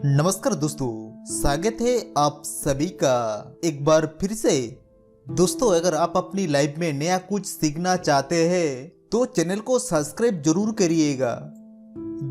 नमस्कार दोस्तों, स्वागत है आप सभी का एक बार फिर से। दोस्तों, अगर आप अपनी लाइफ में नया कुछ सीखना चाहते हैं तो चैनल को सब्सक्राइब जरूर करिएगा।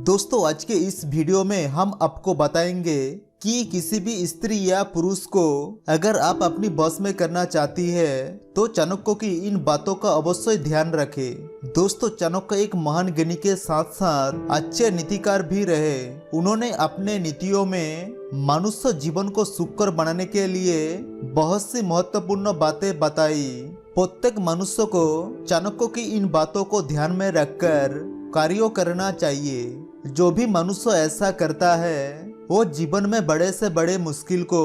दोस्तों, आज के इस वीडियो में हम आपको बताएंगे कि किसी भी स्त्री या पुरुष को अगर आप अपनी बस में करना चाहती है तो चाणक्य की इन बातों का अवश्य ध्यान रखें। दोस्तों, चाणक्य एक महान ज्ञानी के साथ साथ अच्छे नीतिकार भी रहे। उन्होंने अपने नीतियों में मनुष्य जीवन को सुखकर बनाने के लिए बहुत सी महत्वपूर्ण बातें बताई। प्रत्येक मनुष्य को चाणक्य की इन बातों को ध्यान में रखकर कार्य करना चाहिए। जो भी मनुष्य ऐसा करता है वो जीवन में बड़े से बड़े मुश्किल को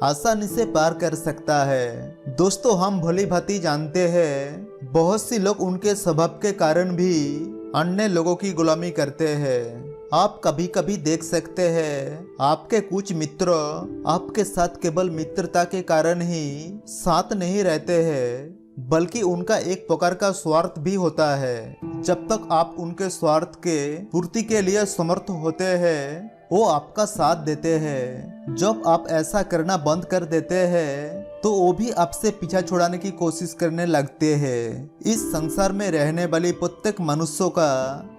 आसानी से पार कर सकता है। दोस्तों, हम भली भांति जानते हैं बहुत सी लोग उनके स्वभाव के कारण भी अन्य लोगों की गुलामी करते हैं। आप कभी कभी देख सकते हैं आपके कुछ मित्र आपके साथ केवल मित्रता के कारण ही साथ नहीं रहते हैं, बल्कि उनका एक प्रकार का स्वार्थ भी होता है। जब तक आप उनके स्वार्थ के पूर्ति के लिए समर्थ होते हैं वो आपका साथ देते हैं। जब आप ऐसा करना बंद कर देते हैं तो वो भी आपसे पीछा छुड़ाने की कोशिश करने लगते हैं। इस संसार में रहने वाले प्रत्येक मनुष्यों का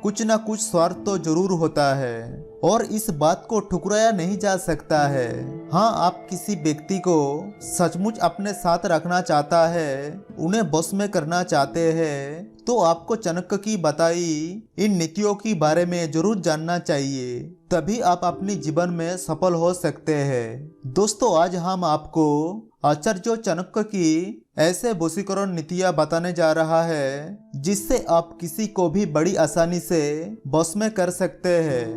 कुछ न कुछ स्वार्थ तो जरूर होता है और इस बात को ठुकराया नहीं जा सकता है। हाँ, आप किसी व्यक्ति को सचमुच अपने साथ रखना चाहता है, उन्हें बस में करना चाहते हैं तो आपको चाणक्य की बताई इन नीतियों के बारे में जरूर जानना चाहिए, तभी आप अपने जीवन में सफल हो सकते हैं। दोस्तों, आज हम आपको आचार्य चाणक्य की ऐसे वशीकरण नीतियां बताने जा रहा है जिससे आप किसी को भी बड़ी आसानी से बस में कर सकते हैं।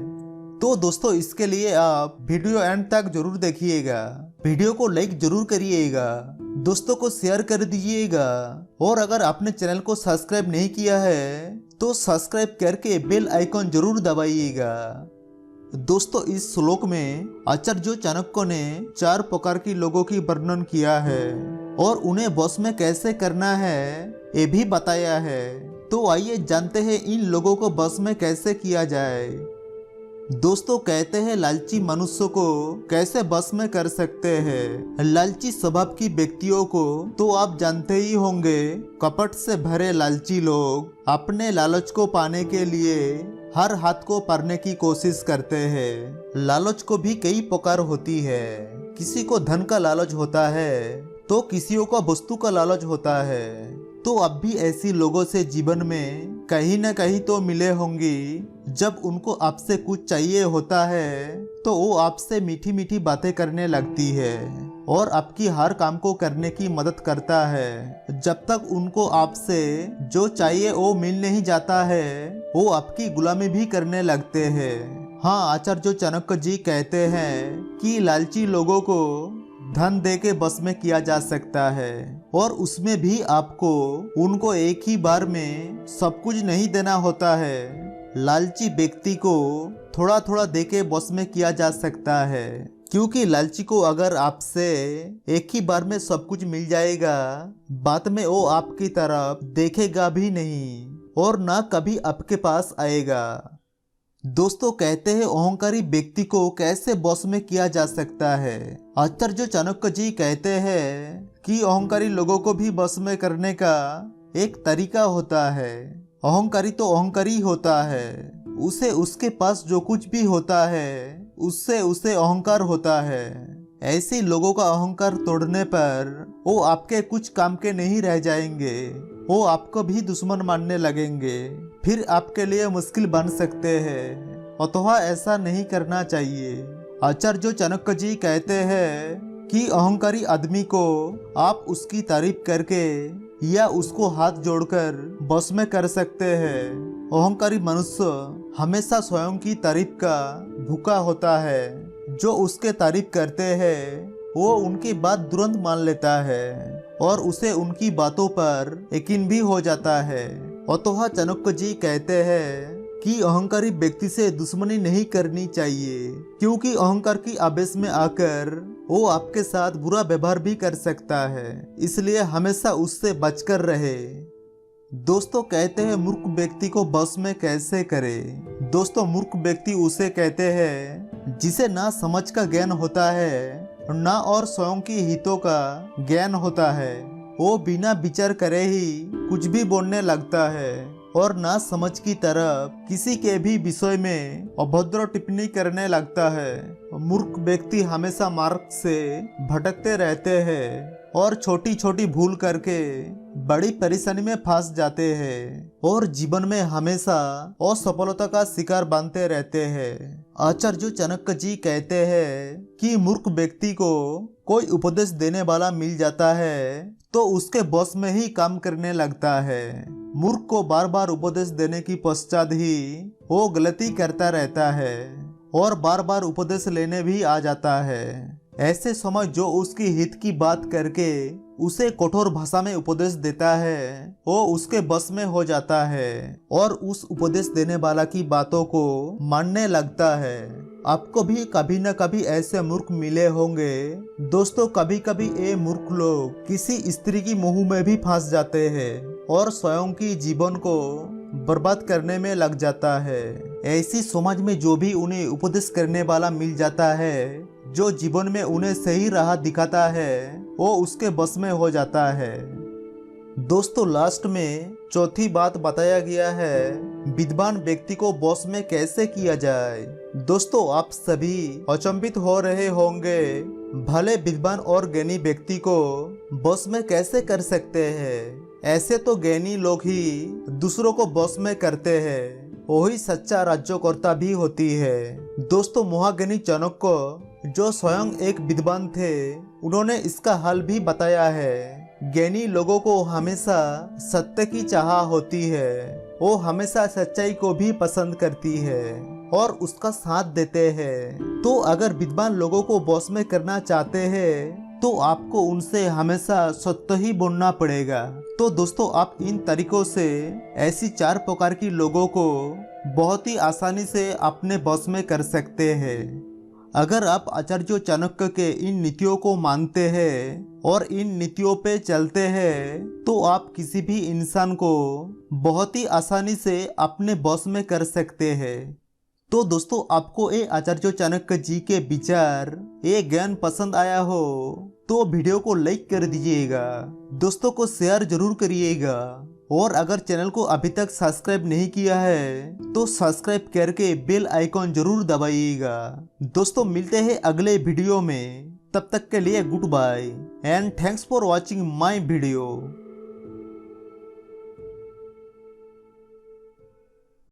तो दोस्तों, इसके लिए आप वीडियो एंड तक जरूर देखिएगा। वीडियो को लाइक जरूर करिएगा, दोस्तों को शेयर कर दीजिएगा और अगर आपने चैनल को सब्सक्राइब नहीं किया है तो सब्सक्राइब करके बेल आइकॉन जरूर दबाइएगा। दोस्तों, इस श्लोक में आचार्य चाणक्य ने 4 प्रकार के लोगों की वर्णन किया है और उन्हें बस में कैसे करना है ये भी बताया है। तो आइए जानते हैं इन लोगों को बस में कैसे किया जाए। दोस्तों, कहते हैं लालची मनुष्य को कैसे बस में कर सकते हैं। लालची स्वभाव की व्यक्तियों को तो आप जानते ही होंगे। कपट से भरे लालची लोग अपने लालच को पाने के लिए हर हाथ को पारने की कोशिश करते हैं। लालच को भी कई प्रकार होती है। किसी को धन का लालच होता है तो किसी को वस्तु का लालच होता है। तो अब भी ऐसी लोगों से जीवन में कहीं न कहीं तो मिले होंगी। जब उनको आपसे कुछ चाहिए होता है तो वो आपसे मीठी मीठी बातें करने लगती है और आपकी हर काम को करने की मदद करता है। जब तक उनको आपसे जो चाहिए वो मिल नहीं जाता है वो आपकी गुलामी भी करने लगते हैं। हाँ, आचार्य चाणक्य जी कहते हैं कि लालची लोगों को धन दे के बस में किया जा सकता है और उसमें भी आपको उनको एक ही बार में सब कुछ नहीं देना होता है। लालची व्यक्ति को थोड़ा थोड़ा दे के बस में किया जा सकता है, क्योंकि लालची को अगर आपसे एक ही बार में सब कुछ मिल जाएगा बाद में वो आपकी तरफ देखेगा भी नहीं और ना कभी आपके पास आएगा। दोस्तों, कहते हैं अहंकारी व्यक्ति को कैसे बस में किया जा सकता है। आचार्य चाणक्य जी कहते हैं कि अहंकारी लोगों को भी बस में करने का एक तरीका होता है। अहंकारी तो अहंकारी होता है, उसे उसके पास जो कुछ भी होता है उससे उसे अहंकार होता है। ऐसे लोगों का अहंकार तोड़ने पर वो आपके कुछ काम के नहीं रह जाएंगे, वो आपको भी दुश्मन मानने लगेंगे, फिर आपके लिए मुश्किल बन सकते हैं। अतः ऐसा नहीं करना चाहिए। आचार्य चाणक्य जी कहते हैं कि अहंकारी आदमी को आप उसकी तारीफ करके या उसको हाथ जोड़कर बस में कर सकते हैं। अहंकारी मनुष्य हमेशा स्वयं की तारीफ का भूखा होता है। जो उसके तारीफ करते हैं वो उनकी बात तुरंत मान लेता है और उसे उनकी बातों पर यकीन भी हो जाता है। अतः चाणक्य जी कहते हैं कि अहंकारी व्यक्ति से दुश्मनी नहीं करनी चाहिए, क्योंकि अहंकार की आवेश में आकर वो आपके साथ बुरा व्यवहार भी कर सकता है, इसलिए हमेशा उससे बचकर रहे। दोस्तों, कहते हैं मूर्ख व्यक्ति को बस में कैसे करें। दोस्तों मूर्ख व्यक्ति उसे कहते हैं जिसे ना समझ का ज्ञान होता है ना और स्वयं की हितों का ज्ञान होता है। वो बिना विचार करे ही कुछ भी बोलने लगता है और ना समझ की तरफ किसी के भी विषय में अभद्र टिप्पणी करने लगता है। मूर्ख व्यक्ति हमेशा मार्ग से भटकते रहते हैं और छोटी छोटी भूल करके बड़ी परेशानी में फंस जाते हैं और जीवन में हमेशा असफलता का शिकार बनते रहते हैं। आचार्य चाणक्य जी कहते हैं कि मूर्ख व्यक्ति को कोई उपदेश देने वाला मिल जाता है तो उसके बस में ही काम करने लगता है। मूर्ख को बार बार उपदेश देने की पश्चात ही वो गलती करता रहता है और बार बार उपदेश लेने भी आ जाता है। ऐसे समय जो उसकी हित की बात करके उसे कठोर भाषा में उपदेश देता है वो उसके बस में हो जाता है और उस उपदेश देने वाला की बातों को मानने लगता है। आपको भी कभी न कभी ऐसे मूर्ख मिले होंगे। दोस्तों कभी कभी ये मूर्ख लोग किसी स्त्री की मोह में भी फंस जाते हैं और स्वयं की जीवन को बर्बाद करने में लग जाता है। ऐसी समाज में जो भी उन्हें उपदेश करने वाला मिल जाता है, जो जीवन में उन्हें सही राह दिखाता है, वो उसके बस में हो जाता है। दोस्तों लास्ट में चौथी बात बताया गया है विद्वान व्यक्ति को बस में कैसे किया जाए। दोस्तों आप सभी अचंभित हो रहे होंगे भले विद्वान और ज्ञानी व्यक्ति को बस में कैसे कर सकते हैं। ऐसे तो ज्ञानी लोग ही दूसरों को बस में करते हैं, वही सच्चा राज्यकर्ता भी होती है। दोस्तों महाज्ञानी चाणक्य जो स्वयं एक विद्वान थे उन्होंने इसका हल भी बताया है। ज्ञानी लोगों को हमेशा सत्य की चाह होती है, वो हमेशा सच्चाई को भी पसंद करती है और उसका साथ देते हैं। तो अगर विद्वान लोगों को बस में करना चाहते हैं तो आपको उनसे हमेशा सत्य ही बोलना पड़ेगा। तो दोस्तों आप इन तरीकों से ऐसी 4 प्रकार की लोगों को बहुत ही आसानी से अपने बस में कर सकते हैं। अगर आप आचार्य चाणक्य के इन नीतियों को मानते हैं और इन नीतियों पे चलते हैं तो आप किसी भी इंसान को बहुत ही आसानी से अपने बस में कर सकते हैं। तो दोस्तों आपको ये आचार्य चाणक्य जी के विचार ये ज्ञान पसंद आया हो तो वीडियो को लाइक कर दीजिएगा, दोस्तों को शेयर जरूर करिएगा और अगर चैनल को अभी तक सब्सक्राइब नहीं किया है तो सब्सक्राइब करके बेल आइकॉन जरूर दबाइएगा। दोस्तों मिलते हैं अगले वीडियो में, तब तक के लिए goodbye and thanks for watching my video.